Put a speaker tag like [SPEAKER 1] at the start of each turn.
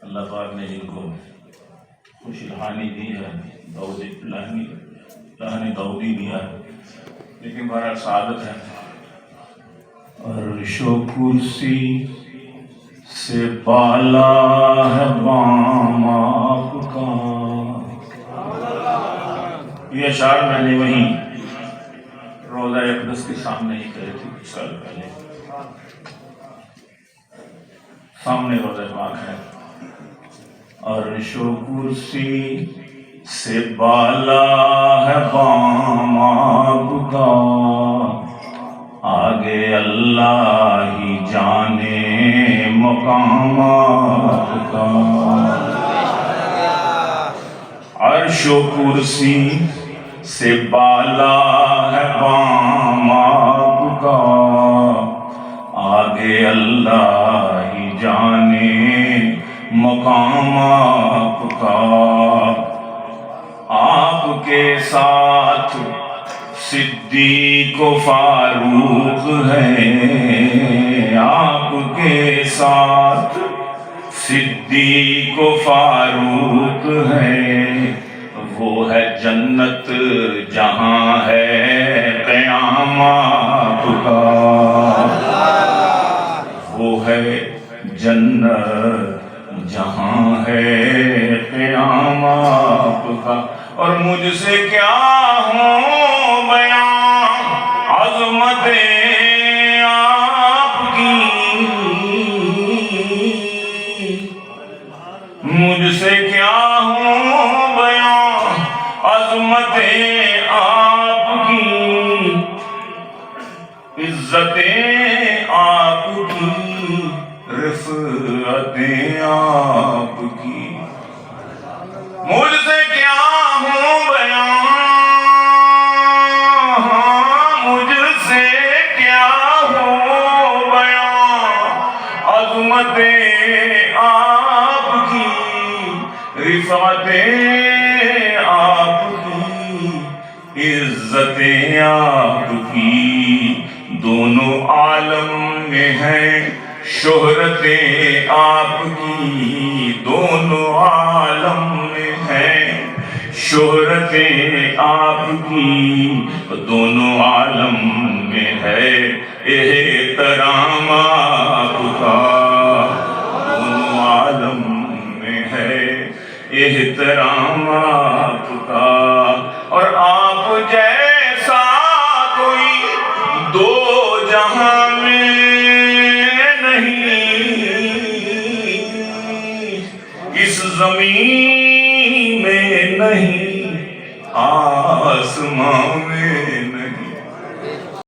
[SPEAKER 1] اللہ پاک نے جن کو خوش الحانی دی ہے، لہنی دعودی دیا ہے، لیکن بہرحال سعادت ہے۔ عرش و کرسی سے بالا ہے بام آپ کا۔ یہ اشعار میں نے وہیں روضہ اقدس کے سامنے ہی کہے تھے کچھ سال پہلے۔ سامنے روضہ پاک ہے۔ عرش و کرسی سے بالا ہے بام آپ کا، آگے اللہ ہی جانے مقام آپ کا۔ عرش و کرسی سے بالا ہے بام آپ کا، آگے اللہ ہی جانے مقام آپ کا۔ آپ کے ساتھ صدیق و فاروق ہے، آپ کے ساتھ صدیق و فاروق ہے، وہ ہے جنت جہاں ہے قیام آپ کا۔ وہ ہے جنت جہاں ہے قیام آپ کا۔ اور مجھ سے کیا ہوں بیان عظمت آپ کی، مجھ سے کیا ہوں بیان عظمت آپ کی، عزت آپ کی، رفعت آپ کی۔ مجھ سے کیا ہوں بیان، مجھ سے کیا ہوں بیان عظمت آپ کی، رفعت آپ کی، عزت آپ کی۔ دونوں عالم میں ہے شہرت آپ کی، دونوں عالم میں ہے شہرت آپ کی، دونوں عالم میں ہے احترام آپ کا، دونوں عالم میں ہے احترام آپ کا۔ اور آپ جیسا کوئی دو جہاں میں نہیں، اس زمین میں نہیں، آسمان میں نہیں۔